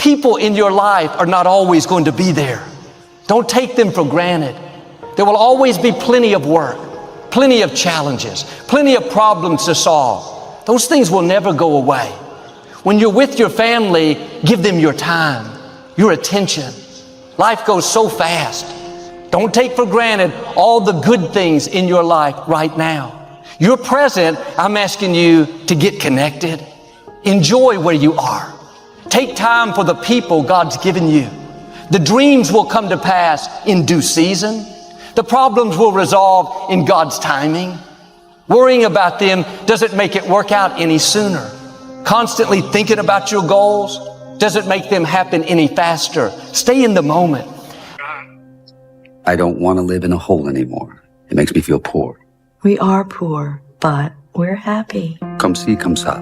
People in your life are not always going to be there. Don't take them for granted. There will always be plenty of work, plenty of challenges, plenty of problems to solve. Those things will never go away. When you're with your family, give them your time, your attention. Life goes so fast. Don't take for granted all the good things in your life right now. You're present. I'm asking you to get connected. Enjoy where you are. Take time for the people God's given you. The dreams will come to pass in due season. The problems will resolve in God's timing. Worrying about them doesn't make it work out any sooner. Constantly thinking about your goals doesn't make them happen any faster. Stay in the moment. I don't want to live in a hole anymore. It makes me feel poor. We are poor, but we're happy. Come see, come sa.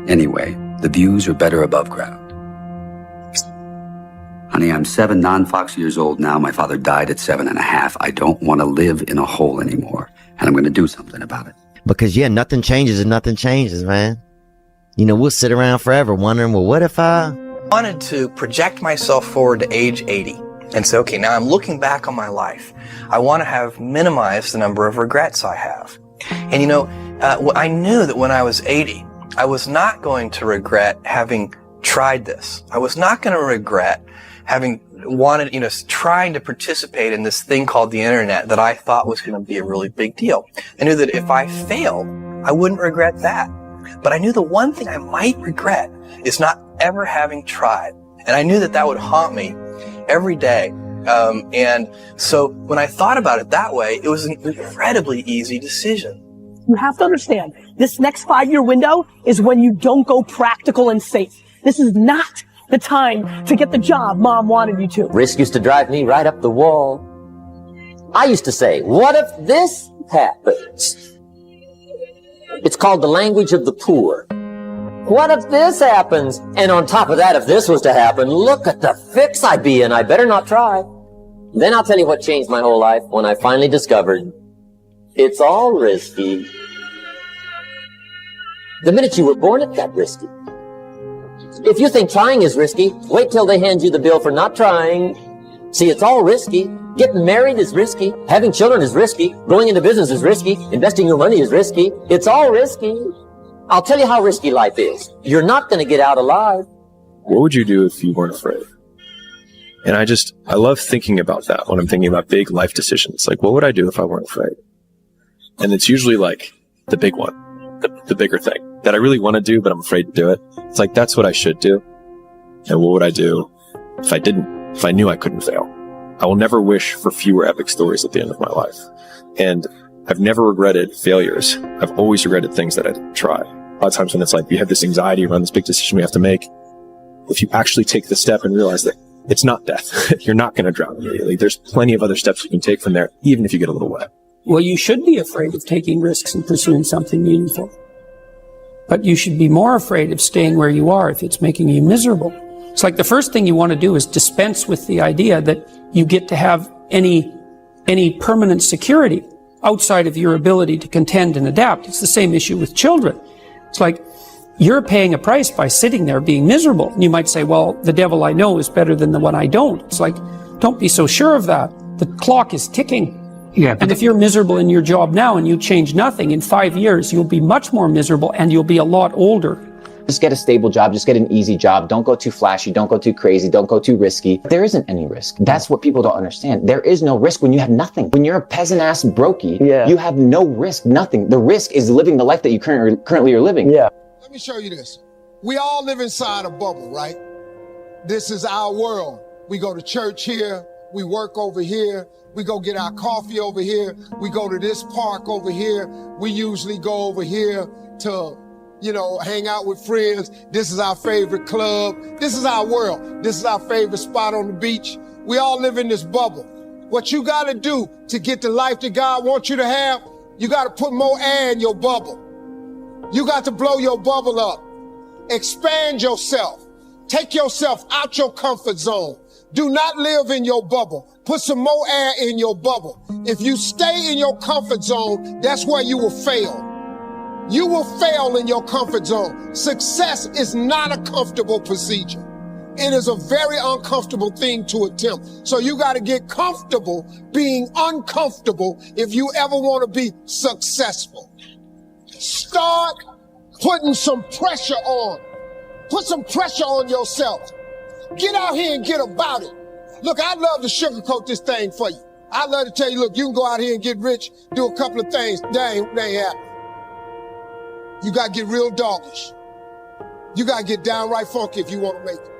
Anyway, the views are better above ground. Honey, I'm 7 non-Fox years old now. My father died at 7.5. I don't want to live in a hole anymore. And I'm going to do something about it. Because, yeah, nothing changes and nothing changes, man. You know, we'll sit around forever wondering, well, what if I wanted to project myself forward to age 80 and say, okay, now I'm looking back on my life. I want to have minimized the number of regrets I have. And, you know, I knew that when I was 80, I was not going to regret having tried this. I was not going to regret having wanted, you know, trying to participate in this thing called the internet that I thought was going to be a really big deal. I knew that if I failed, I wouldn't regret that. But I knew the one thing I might regret is not ever having tried. And I knew that that would haunt me every day. And so when I thought about it that way, it was an incredibly easy decision. You have to understand, this next 5-year window is when you don't go practical and safe. This is not the time to get the job mom wanted you to. Risk used to drive me right up the wall. I used to say, what if this happens? It's called the language of the poor. What if this happens? And on top of that, if this was to happen, look at the fix I'd be in. I better not try. Then I'll tell you what changed my whole life when I finally discovered it's all risky. The minute you were born, it got risky. If you think trying is risky, wait till they hand you the bill for not trying. See, it's all risky. Getting married is risky. Having children is risky. Going into business is risky. Investing your money is risky. It's all risky. I'll tell you how risky life is. You're not going to get out alive. What would you do if you weren't afraid? And I love thinking about that when I'm thinking about big life decisions. Like, what would I do if I weren't afraid? And it's usually like the big one, the bigger thing that I really want to do, but I'm afraid to do it. It's like, that's what I should do. And what would I do if I didn't, if I knew I couldn't fail? I will never wish for fewer epic stories at the end of my life. And I've never regretted failures. I've always regretted things that I didn't try. A lot of times when it's like, you have this anxiety around this big decision we have to make, if you actually take the step and realize that it's not death, you're not going to drown immediately. There's plenty of other steps you can take from there, even if you get a little wet. Well, you should be afraid of taking risks and pursuing something meaningful. But you should be more afraid of staying where you are if it's making you miserable. It's like the first thing you want to do is dispense with the idea that you get to have any permanent security outside of your ability to contend and adapt. It's the same issue with children. It's like you're paying a price by sitting there being miserable. And you might say, well, the devil I know is better than the one I don't. It's like, don't be so sure of that. The clock is ticking. Yeah, and if you're miserable in your job now and you change nothing, in 5 years, you'll be much more miserable and you'll be a lot older. Just get a stable job, just get an easy job. Don't go too flashy, don't go too crazy, don't go too risky. There isn't any risk. That's what people don't understand. There is no risk when you have nothing. When you're a peasant-ass brokey, you have no risk, nothing. The risk is living the life that you currently are living. Yeah. Let me show you this. We all live inside a bubble, right? This is our world. We go to church here, we work over here, we go get our coffee over here, we go to this park over here, we usually go over here to, you know, hang out with friends. This is our favorite club. This is our world. This is our favorite spot on the beach. We all live in this bubble. What you gotta do to get the life that God wants you to have, you gotta put more air in your bubble. You got to blow your bubble up. Expand yourself. Take yourself out your comfort zone. Do not live in your bubble. Put some more air in your bubble. If you stay in your comfort zone, that's where you will fail. You will fail in your comfort zone. Success is not a comfortable procedure. It is a very uncomfortable thing to attempt. So you got to get comfortable being uncomfortable if you ever want to be successful. Start putting some pressure on. Put some pressure on yourself. Get out here and get about it. Look, I'd love to sugarcoat this thing for you. I'd love to tell you, look, you can go out here and get rich, do a couple of things. They ain't happening. You got to get real doggish. You got to get downright funky if you want to make it.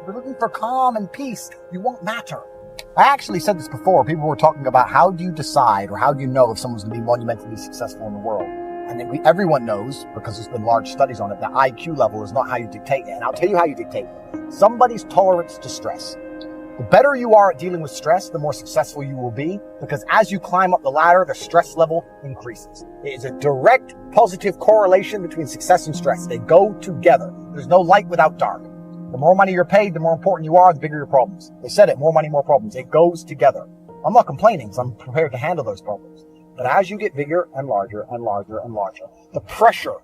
If you're looking for calm and peace, you won't matter. I actually said this before. People were talking about how do you decide or how do you know if someone's going to be monumentally successful in the world? And then everyone knows, because there's been large studies on it, that IQ level is not how you dictate it. And I'll tell you how you dictate it. Somebody's tolerance to stress. The better you are at dealing with stress, the more successful you will be, because as you climb up the ladder, the stress level increases. It is a direct positive correlation between success and stress. They go together. There's no light without dark. The more money you're paid, the more important you are, the bigger your problems. They said it, more money, more problems. It goes together. I'm not complaining because I'm prepared to handle those problems. But as you get bigger and larger and larger and larger, the pressure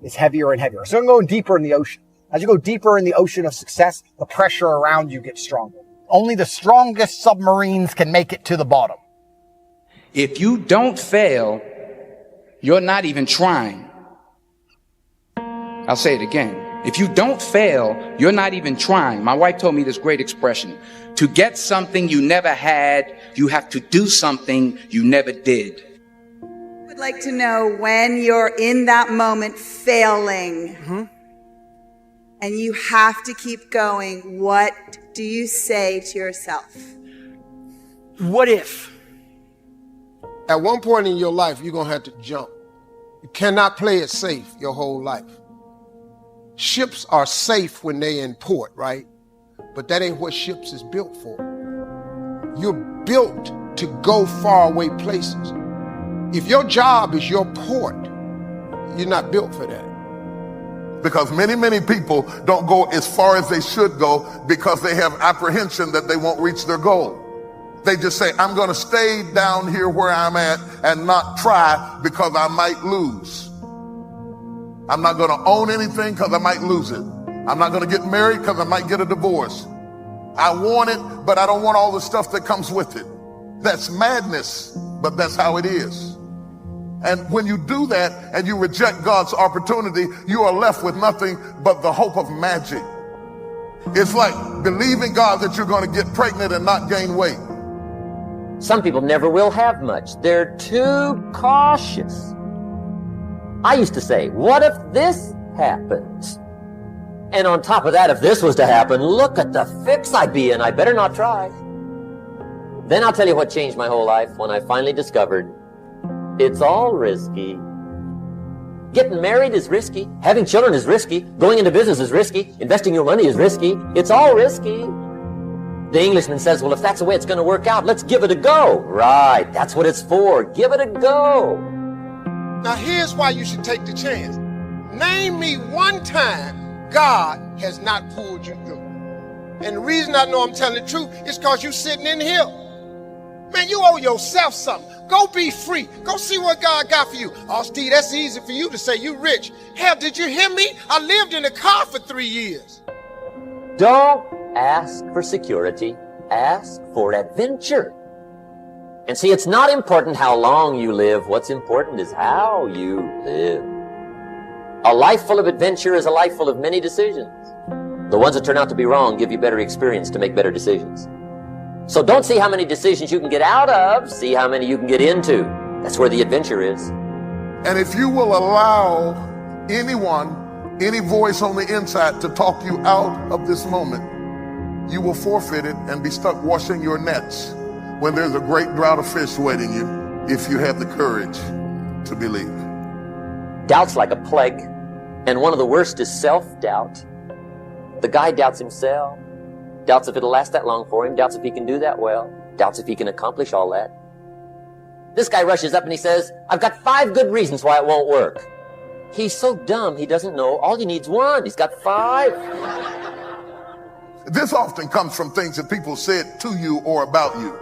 is heavier and heavier. So I'm going deeper in the ocean. As you go deeper in the ocean of success, the pressure around you gets stronger. Only the strongest submarines can make it to the bottom. If you don't fail, you're not even trying. I'll say it again. If you don't fail, you're not even trying. My wife told me this great expression. To get something you never had, you have to do something you never did. I would like to know when you're in that moment failing and you have to keep going, what do you say to yourself? What if? At one point in your life, you're going to have to jump. You cannot play it safe your whole life. Ships are safe when they're in port, right? But that ain't what ships is built for. You're built to go far away places. If your job is your port, you're not built for that. Because many people don't go as far as they should go because they have apprehension that they won't reach their goal. They just say, I'm going to stay down here where I'm at and not try because I might lose. I'm not going to own anything because I might lose it. I'm not going to get married because I might get a divorce. I want it, but I don't want all the stuff that comes with it. That's madness, but that's how it is. And when you do that and you reject God's opportunity, you are left with nothing but the hope of magic. It's like believing God that you're going to get pregnant and not gain weight. Some people never will have much. They're too cautious. I used to say, what if this happens? And on top of that, if this was to happen, look at the fix I'd be in. I better not try. Then I'll tell you what changed my whole life when I finally discovered it's all risky. Getting married is risky. Having children is risky. Going into business is risky. Investing your money is risky. It's all risky. The Englishman says, well, if that's the way it's going to work out, let's give it a go. Right, that's what it's for. Give it a go. Now here's why you should take the chance. Name me one time God has not pulled you through. And the reason I know I'm telling the truth is because you're sitting in here. Man, you owe yourself something. Go be free. Go see what God got for you. Osteen, that's easy for you to say. You rich. Hell, did you hear me? I lived in a car for 3 years. Don't ask for security. Ask for adventure. And see, it's not important how long you live. What's important is how you live. A life full of adventure is a life full of many decisions. The ones that turn out to be wrong give you better experience to make better decisions. So don't see how many decisions you can get out of, see how many you can get into. That's where the adventure is. And if you will allow anyone, any voice on the inside to talk you out of this moment, you will forfeit it and be stuck washing your nets when there's a great drought of fish waiting you if you have the courage to believe. Doubt's like a plague, and one of the worst is self-doubt. The guy doubts himself. Doubts if it'll last that long for him. Doubts if he can do that well. Doubts if he can accomplish all that. This guy rushes up and he says, I've got 5 good reasons why it won't work. He's so dumb he doesn't know all you need's 1. He's got 5. This often comes from things that people said to you or about you.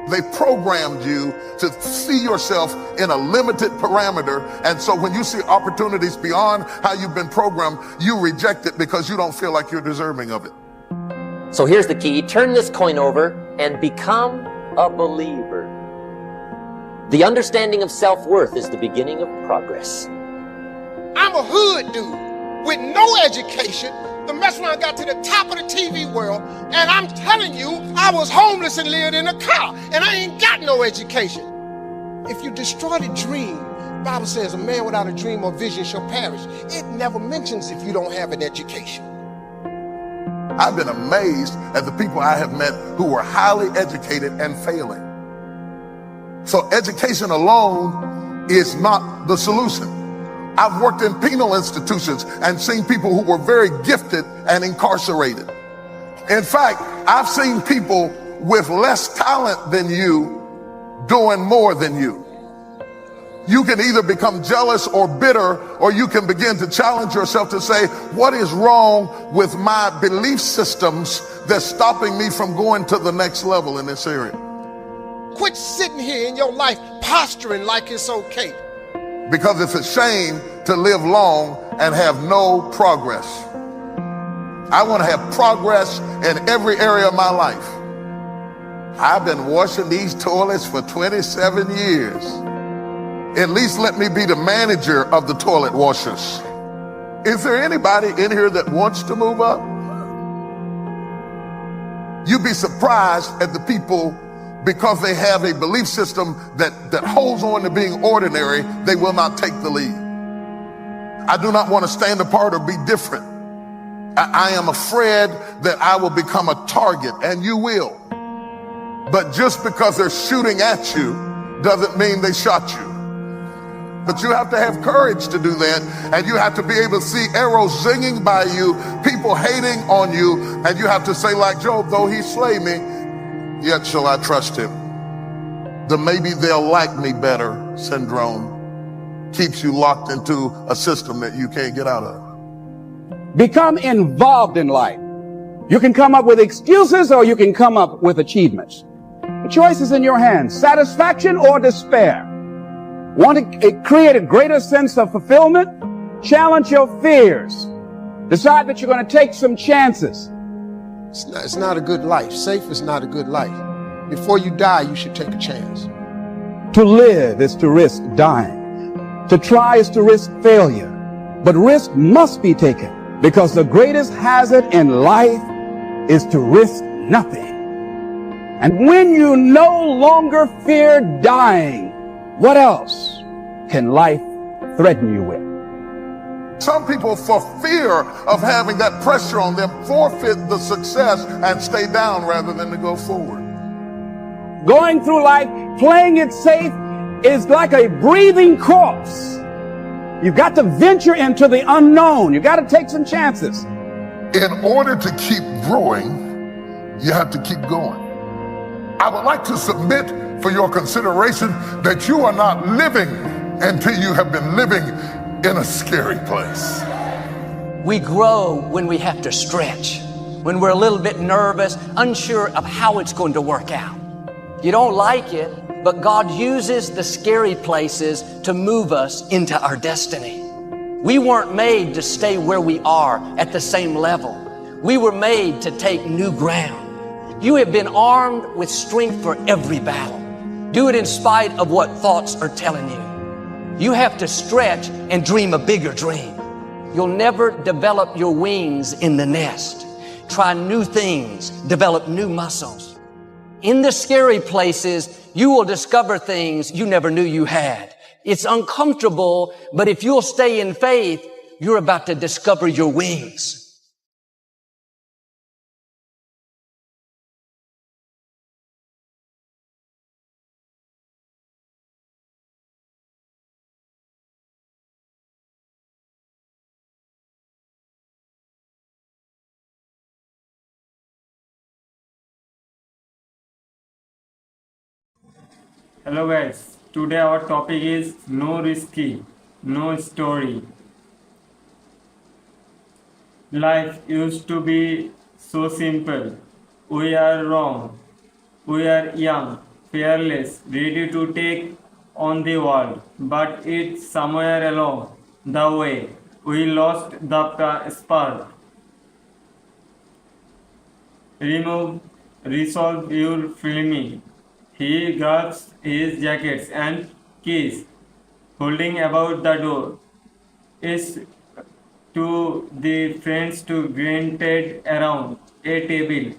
They programmed you to see yourself in a limited parameter. And so when you see opportunities beyond how you've been programmed, you reject it because you don't feel like you're deserving of it. So here's the key. Turn this coin over and become a believer. The understanding of self-worth is the beginning of progress. I'm a hood dude with no education. The mess around got to the top of the TV world, and I'm telling you, I was homeless and lived in a car, and I ain't got no education. If you destroy the dream, the Bible says a man without a dream or vision shall perish. It never mentions if you don't have an education. I've been amazed at the people I have met who were highly educated and failing. So education alone is not the solution. I've worked in penal institutions and seen people who were very gifted and incarcerated. In fact, I've seen people with less talent than you doing more than you. You can either become jealous or bitter, or you can begin to challenge yourself to say, what is wrong with my belief systems that's stopping me from going to the next level in this area? Quit sitting here in your life posturing like it's okay. Because it's a shame to live long and have no progress. I want to have progress in every area of my life. I've been washing these toilets for 27 years. At least let me be the manager of the toilet washers. Is there anybody in here that wants to move up? You'd be surprised at the people, because they have a belief system that holds on to being ordinary, they will not take the lead. I do not want to stand apart or be different. I am afraid that I will become a target, and you will. But just because they're shooting at you doesn't mean they shot you. But you have to have courage to do that, and you have to be able to see arrows zinging by you, people hating on you, and you have to say like Job, though he slay me, yet shall I trust him. The maybe they'll like me better syndrome keeps you locked into a system that you can't get out of. Become involved in life. You can come up with excuses or you can come up with achievements. The choice is in your hands, satisfaction or despair. Want to create a greater sense of fulfillment? Challenge your fears. Decide that you're going to take some chances. It's not a good life. Safe is not a good life. Before you die, you should take a chance. To live is to risk dying. To try is to risk failure. But risk must be taken, because the greatest hazard in life is to risk nothing. And when you no longer fear dying, what else can life threaten you with? Some people, for fear of having that pressure on them, forfeit the success and stay down rather than to go forward. Going through life playing it safe is like a breathing corpse. You've got to venture into the unknown. You've got to take some chances. In order to keep growing, you have to keep going. I would like to submit for your consideration that you are not living until you have been living in a scary place. We grow when we have to stretch, when we're a little bit nervous, unsure of how it's going to work out. You don't like it, but God uses the scary places to move us into our destiny. We weren't made to stay where we are at the same level. We were made to take new ground. You have been armed with strength for every battle. Do it in spite of what thoughts are telling you. You have to stretch and dream a bigger dream. You'll never develop your wings in the nest. Try new things, develop new muscles. In the scary places, you will discover things you never knew you had. It's uncomfortable, but if you'll stay in faith, you're about to discover your wings. Hello guys, today our topic is no risky, no story. Life used to be so simple. We are wrong. We are young, fearless, ready to take on the world. But it's somewhere along the way we lost the spark. Resolve your filming. He grabs his jackets and keys, holding about the door. Is to the friends to granted around a table,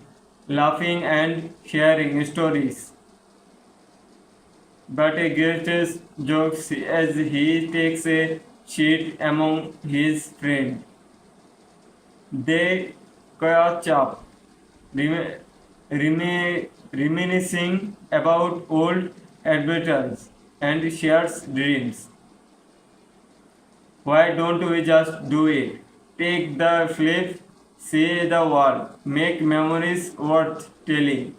laughing and sharing stories. But a greatest jokes as he takes a seat among his friends. They catch up, reminiscing about old adventures and shared dreams. Why don't we just do it? Take the flip, see the world, make memories worth telling.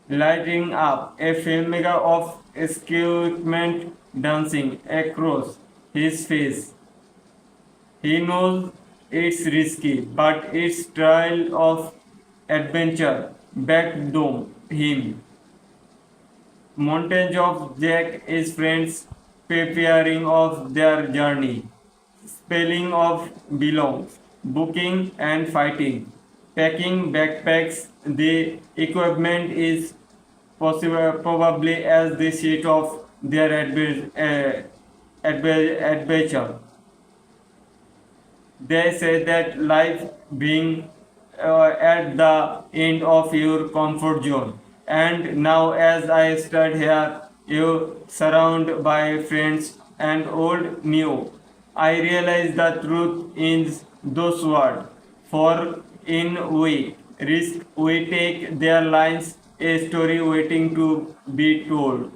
Lighting up, a filmmaker of excitement dancing across his face. He knows it's risky, but its trail of adventure backdome him. Montage of Jack his friends preparing of their journey, spelling of belongs, booking and fighting, packing backpacks. The equipment is probably as the seat of their adventure. They say that life being at the end of your comfort zone. And now as I stand here, you surrounded by friends and old new, I realize the truth in those words. For in we risk, we take their lines, a story waiting to be told.